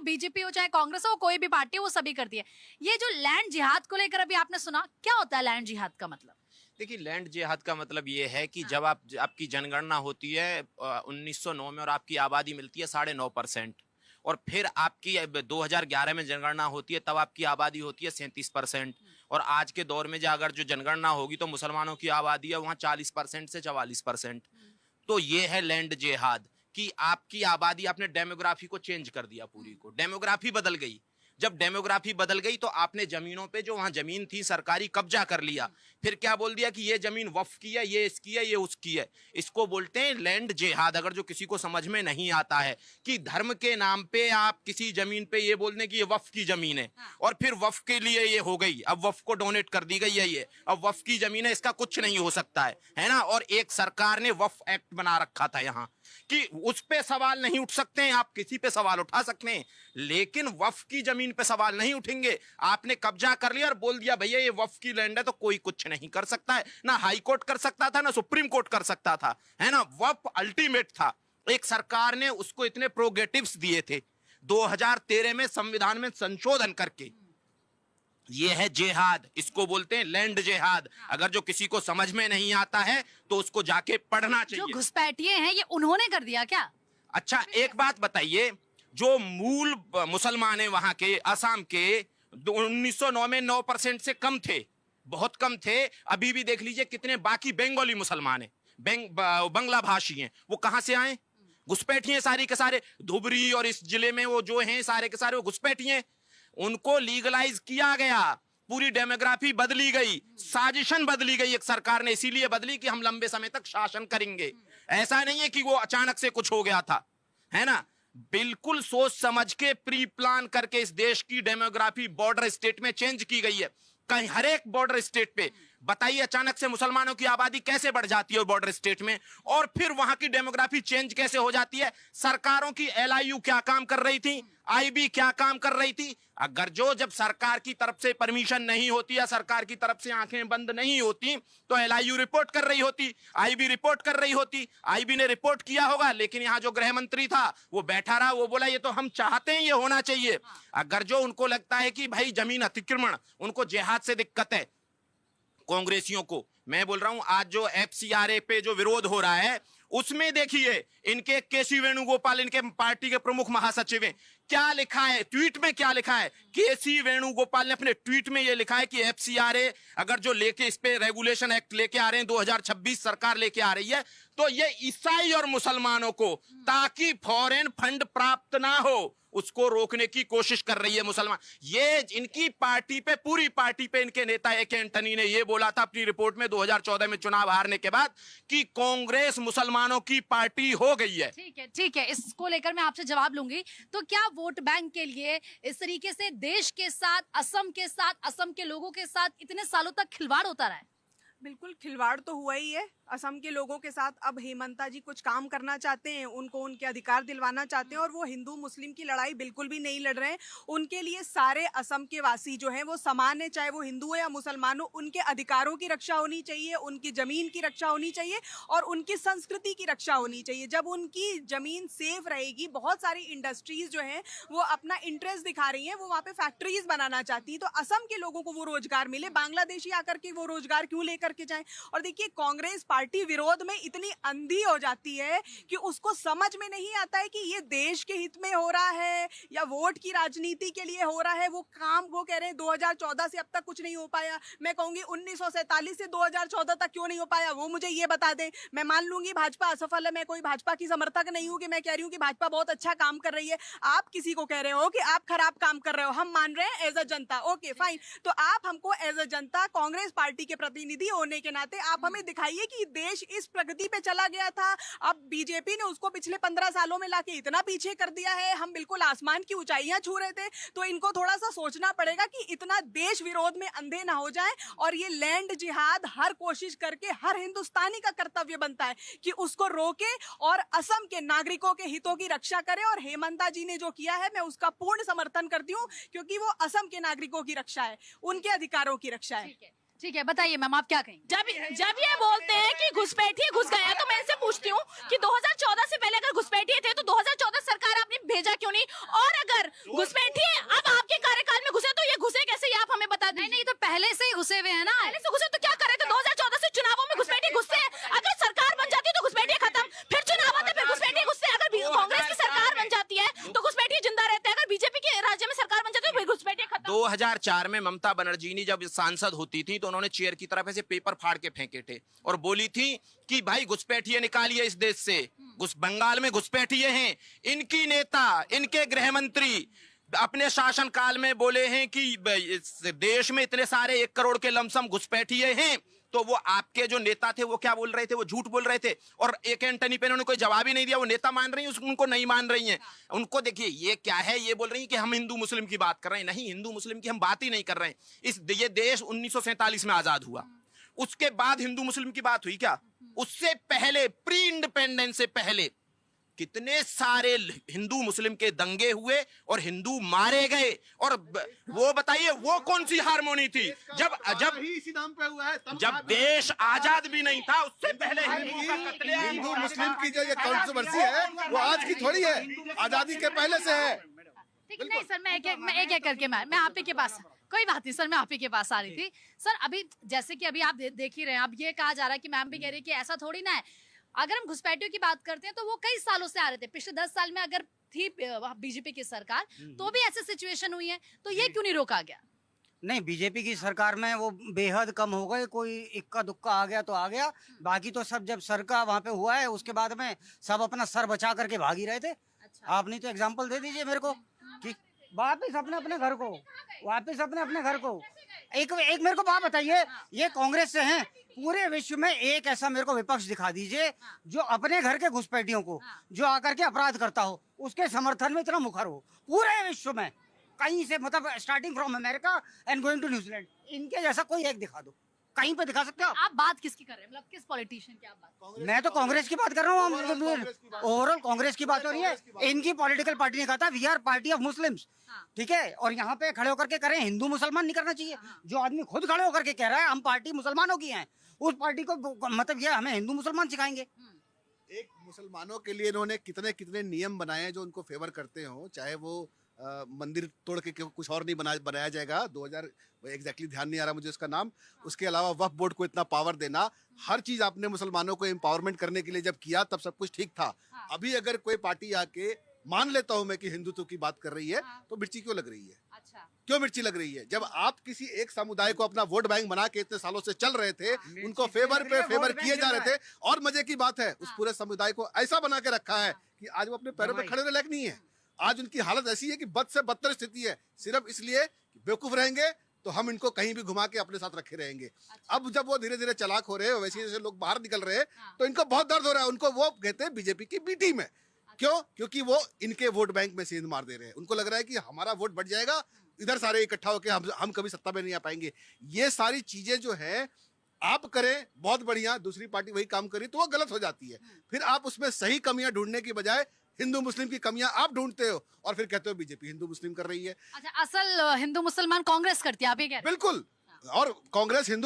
BJP हो चाहे कांग्रेस हो, कोई भी पार्टी हो, वो सभी करती है। ये जो लैंड जिहाद को लेकर अभी आपने सुना, क्या होता है लैंड जिहाद का मतलब? देखिए, लैंड जिहाद का मतलब ये है कि जब आपकी जनगणना होती है 1909 में और आपकी आबादी मिलती है 9.5%, और फिर आपकी 2011 में जनगणना होती है, तब आपकी आबादी होती है 37%, और आज के दौर में अगर जो जनगणना होगी तो मुसलमानों की आबादी है वहाँ 40% से 44%। तो ये है लैंड जिहाद कि आपकी आबादी, आपने डेमोग्राफी को चेंज कर दिया, पूरी को डेमोग्राफी बदल गई। जब डेमोग्राफी बदल गई तो आपने जमीनों पे, जो वहां जमीन थी सरकारी, कब्जा कर लिया। फिर क्या बोल दिया कि ये जमीन वक्फ की है, ये इसकी है, ये उसकी है। इसको बोलते हैं लैंड जिहाद। अगर जो किसी को समझ में नहीं आता है कि धर्म के नाम पे आप किसी जमीन पे ये बोल दें कि ये वक्फ की जमीन है, और फिर वक्फ के लिए ये हो गई, अब वक्फ को डोनेट कर दी गई है, ये अब वक्फ की जमीन है, इसका कुछ नहीं हो सकता है ना। और एक सरकार ने वक्फ एक्ट बना रखा था यहाँ कि उस पे सवाल नहीं उठ सकते हैं, आप किसी पे सवाल उठा सकते हैं, लेकिन वक्फ की जमीन पे सवाल नहीं उठेंगे। आपने कब्जा कर लिया और बोल दिया भैया ये वक्फ की लैंड है, तो कोई कुछ नहीं कर सकता है। ना हाई कोर्ट कर सकता था, ना सुप्रीम कोर्ट कर सकता था, है ना। वक्फ अल्टीमेट था। एक सरकार ने उसको इतने प्रोगेटिव्स दिए थे 2013 में संविधान में संशोधन करके। ये है जिहाद, इसको बोलते हैं लैंड जिहाद। अगर जो किसी को समझ में नहीं आता है तो उसको जाके पढ़ना चाहिए। जो घुसपैठिए हैं ये उन्होंने कर दिया क्या? अच्छा, एक बात बताइए, जो मूल मुसलमान है वहां के, असम के, 1909 में 9% से कम थे, बहुत कम थे। अभी भी देख लीजिए कितने बाकी बंगाली मुसलमान है, बंगला भाषी हैं, वो कहां से आए? घुसपैठिए सारी के सारे। धुबरी और इस जिले में वो जो हैं सारे के सारे वो घुसपैठिए। उनको लीगलाइज किया गया, पूरी डेमोग्राफी बदली गई, साजिशन बदली गई एक सरकार ने, इसीलिए बदली कि हम लंबे समय तक शासन करेंगे। ऐसा नहीं है कि वो अचानक से कुछ हो गया था, है ना। बिल्कुल सोच समझ के, प्री प्लान करके इस देश की डेमोग्राफी बॉर्डर स्टेट में चेंज की गई है। कहीं हर एक बॉर्डर स्टेट पे बताइए अचानक से मुसलमानों की आबादी कैसे बढ़ जाती है बॉर्डर स्टेट में, और फिर वहां की डेमोग्राफी चेंज कैसे हो जाती है। सरकारों की एलआईयू क्या काम कर रही थी, आईबी क्या काम कर रही थी। अगर जब सरकार की तरफ से परमिशन नहीं होती या सरकार की तरफ से आंखें बंद नहीं होती तो एलआईयू रिपोर्ट कर रही होती, आईबी रिपोर्ट कर रही होती। आईबी ने रिपोर्ट किया होगा, लेकिन यहां जो गृह मंत्री था वो बैठा रहा, वो बोला ये तो हम चाहते हैं, ये होना चाहिए। अगर जो उनको लगता है कि भाई जमीन अतिक्रमण, उनको जिहाद से दिक्कत है, कांग्रेसियों को मैं बोल रहा हूं, आज जो एफसीआरए पे जो विरोध हो रहा है उसमें देखिए इनके केसी वेणुगोपाल, इनके पार्टी के प्रमुख महासचिव हैं, क्या लिखा है ट्वीट में, क्या लिखा है। केसी वेणुगोपाल ने अपने ट्वीट में यह लिखा है कि एफसीआरए अगर जो लेके इस पे रेगुलेशन एक्ट लेके आ रहे हैं, 2026 सरकार लेके आ रही है, तो ये ईसाई और मुसलमानों को, ताकि फॉरेन फंड प्राप्त ना हो, उसको रोकने की कोशिश कर रही है मुसलमान। ये इनकी पार्टी पे, पूरी पार्टी पे इनके नेता ए के एंटनी ने ये बोला था अपनी रिपोर्ट में 2014 में चुनाव हारने के बाद कि कांग्रेस मुसलमानों की पार्टी हो गई है। ठीक है, ठीक है, इसको लेकर मैं आपसे जवाब लूंगी। तो क्या वोट बैंक के लिए इस तरीके से देश के साथ, असम के साथ, असम के लोगों के साथ इतने सालों तक खिलवाड़ होता रहा है? बिल्कुल खिलवाड़ तो हुआ ही है असम के लोगों के साथ। अब हेमंता जी कुछ काम करना चाहते हैं, उनको उनके अधिकार दिलवाना चाहते हैं, और वो हिंदू मुस्लिम की लड़ाई बिल्कुल भी नहीं लड़ रहे हैं। उनके लिए सारे असम के वासी जो हैं वो समान है, चाहे वो हिंदू है या मुसलमान हो। उनके अधिकारों की रक्षा होनी चाहिए, उनकी जमीन की रक्षा होनी चाहिए, और उनकी संस्कृति की रक्षा होनी चाहिए। जब उनकी जमीन सेफ रहेगी, बहुत सारी इंडस्ट्रीज जो हैं वो अपना इंटरेस्ट दिखा रही हैं, वो वहाँ पे फैक्ट्रीज बनाना चाहती हैं, तो असम के लोगों को वो रोजगार मिले। बांग्लादेशी आकर के वो रोजगार क्यों लेकर के जाएं। और देखिए, कांग्रेस पार्टी विरोध में इतनी अंधी हो जाती है कि उसको समझ में नहीं आता है कि ये देश के हित में हो रहा है या वोट की राजनीति के लिए हो रहा है। वो काम वो कह रहे हैं 2014 से अब तक कुछ नहीं हो पाया। मैं कहूंगी 1947 से 2014 तक क्यों नहीं हो पाया, वो मुझे ये बता दें। मैं मान लूंगी भाजपा असफल है, मैं कोई भाजपा की समर्थक नहीं हूं कि मैं कह रही हूं कि भाजपा बहुत अच्छा काम कर रही है। आप किसी को कह रहे हो कि आप खराब काम कर रहे हो, हम मान रहे हैं as a Janata, okay fine. तो आप हमको as a Janata, Congress party के प्रतिनिधि होने के नाते आप हमें दिखाइए कि देश इस प्रगति पे चला गया था, अब बीजेपी ने उसको पिछले 15 सालों में लाके इतना पीछे कर दिया है, हम बिल्कुल आसमान की ऊंचाइयां छू रहे थे। तो इनको थोड़ा सा सोचना पड़ेगा कि इतना देश विरोध में अंधे ना हो जाए, और ये लैंड जिहाद हर कोशिश करके हर हिंदुस्तानी का कर्तव्य बनता है कि उसको रोके और असम के नागरिकों के हितों की रक्षा करे। और हेमंता जी ने जो किया है मैं उसका पूर्ण समर्थन करती हूँ, क्योंकि वो असम के नागरिकों की रक्षा है, उनके अधिकारों की रक्षा है। ठीक है, बताइए मैम आप क्या कहेंगे? जब ये बोलते हैं कि घुसपैठिए घुस गया, तो मैं इनसे पूछती हूँ कि 2014 से पहले अगर घुसपैठिए थे तो 2014 सरकार आपने भेजा क्यों नहीं? और अगर घुसपैठिए अब आपके कार्यकाल में घुसे तो ये घुसे कैसे, ये आप हमें बता दीजिए। नहीं, तो पहले से ही घुसे हुए हैं ना। पहले से घुसे तो क्या करे थे? 2014 से चुनावों में घुसपैठिए घुसते हैं। अगर सरकार बन जाती है तो घुसपैठिए खत्म, फिर चुनाव आते, फिर घुसपैठिए घुसते। अगर कांग्रेस की सरकार बन जाती है तो घुसपैठिए जिंदा रहते हैं, अगर बीजेपी के राज्य में सरकार बन जाती है तो फिर घुसपैठिए खत्म। 2004 में ममता बनर्जी ने जब सांसद होती थी तो उन्होंने चेयर की तरफ ऐसे पेपर फाड़ के फेंके थे और बोली थी कि भाई घुसपैठिए निकालिए इस देश से। बंगाल में घुसपैठिए हैं। इनकी नेता, इनके गृह मंत्री अपने शासन काल में बोले हैं कि इस देश में इतने सारे 1 करोड़ के लमसम घुसपैठिए हैं। तो वो आपके जो नेता थे वो क्या बोल रहे थे? वो झूठ बोल रहे थे और एक एंटनी पे उन्होंने कोई जवाब ही नहीं दिया। वो नेता मान रही हैं, उनको नहीं मान रही हैं। उनको देखिए ये क्या है, ये बोल रही हैं कि हम हिंदू मुस्लिम की बात कर रहे हैं। नहीं, हिंदू मुस्लिम की हम बात ही नहीं कर रहे हैं। ये देश 1947 में आजाद हुआ, उसके बाद हिंदू मुस्लिम की बात हुई क्या? उससे पहले, प्री इंडिपेंडेंस से पहले कितने सारे हिंदू मुस्लिम के दंगे हुए और हिंदू मारे गए। और वो बताइए वो कौन सी हारमोनी थी? जब इसी नाम पे हुआ है, जब देश आजाद भी नहीं था उससे पहले हिंदू मुस्लिम की जो ये कंट्रोवर्सी है वो आज की थोड़ी है, आजादी के पहले से है। ठीक, नहीं सर, मैं एक करके मैं आप ही के पास, कोई बात नहीं सर, मैं आप ही के पास आ रही थी। सर अभी जैसे कि अभी आप देख ही रहे हैं, अब ये कहा जा रहा है कि मैम भी कह रही है कि ऐसा थोड़ी ना है। अगर हम घुसपैठियों की बात करते हैं तो वो कई सालों से आ रहे थे। पिछले 10 साल में अगर थी बीजेपी की सरकार तो भी ऐसी सिचुएशन हुई है, तो ये क्यों नहीं रोका गया? नहीं, बीजेपी की सरकार में वो बेहद कम हो गए। कोई इक्का दुक्का आ गया तो आ गया, बाकी तो सब जब सर का वहाँ पे हुआ है उसके बाद में सब अपना सर बचा करके भाग ही रहे थे। आप नहीं तो एग्जाम्पल दे दीजिए मेरे को कि वापिस अपने अपने घर को, वापिस अपने अपने घर को। एक मेरे को बात बताइए, ये कांग्रेस से हैं, पूरे विश्व में एक ऐसा मेरे को विपक्ष दिखा दीजिए जो अपने घर के घुसपैठियों को जो आकर के अपराध करता हो उसके समर्थन में इतना मुखर हो। पूरे विश्व में कहीं से, मतलब starting from America and going to New Zealand, इनके जैसा कोई एक दिखा दो, कहीं पे दिखा सकते हो आप बात किसकी कर रहे हैं? मतलब किस पॉलिटिशियन की आप बात? मैं तो कांग्रेस की बात कर रहा हूँ, ओवरऑल कांग्रेस की बात हो रही है। इनकी पॉलिटिकल पार्टी ने कहा था we are party of Muslims, ठीक है, और यहाँ पे खड़े होकर के करें, हिंदू मुसलमान नहीं करना चाहिए। जो आदमी खुद खड़े होकर के कह रहा है हम पार्टी मुसलमानों की है, उस पार्टी को मतलब ये हमें हिंदू मुसलमान सिखाएंगे। एक मुसलमानों के लिए इन्होंने कितने कितने नियम बनाए हैं जो उनको फेवर करते हो, चाहे वो मंदिर तोड़ के कुछ और नहीं बनाया जाएगा। 2000 एग्जैक्टली ध्यान नहीं आ रहा मुझे उसका नाम। उसके अलावा वक्फ बोर्ड को इतना पावर देना, हर चीज आपने मुसलमानों को एम्पावरमेंट करने के लिए जब किया तब सब कुछ ठीक था। अभी अगर कोई पार्टी आके, मान लेता हूं मैं कि हिंदुत्व की बात कर रही है, तो मिर्ची क्यों लग रही है? क्यों मिर्ची लग रही है? जब आप किसी एक समुदाय को अपना वोट बैंक बना के इतने सालों से चल रहे थे, उनको फेवर पे फेवर किए जा रहे थे, और मजे की बात है उस पूरे समुदाय को ऐसा बना के रखा है कि आज वो अपने पैरों पे खड़े होने लायक नहीं है। आज उनकी हालत ऐसी है कि बद से बदतर स्थिति है, सिर्फ इसलिए कि बेवकूफ रहेंगे तो हम इनको कहीं भी घुमा के अपने साथ रखे रहेंगे। अब जब वो धीरे धीरे चालाक हो रहे हैं, वैसे जैसे लोग बाहर निकल रहे हैं, तो इनको बहुत दर्द हो रहा है। उनको वो कहते हैं बीजेपी की बी टीम है। क्यों? क्योंकि वो इनके वोट बैंक में सेंध मार दे रहे हैं। उनको लग रहा है कि हमारा वोट बढ़ जाएगा, इधर सारे इकट्ठा होकर हम कभी सत्ता में नहीं आ पाएंगे। ये सारी चीजें जो है आप करें बहुत बढ़िया, दूसरी पार्टी वही काम करी तो वो गलत हो जाती है। फिर आप उसमें सही कमियां ढूंढने की बजाय हिंदू मुस्लिम की कमियां आप ढूंढते हो और फिर कहते हो बीजेपी हिंदू मुस्लिम कर रही है। अच्छा, असल हिंदू मुसलमान कांग्रेस करती है, आप ये कह रहे हैं? बिल्कुल, और कांग्रेस हिंदू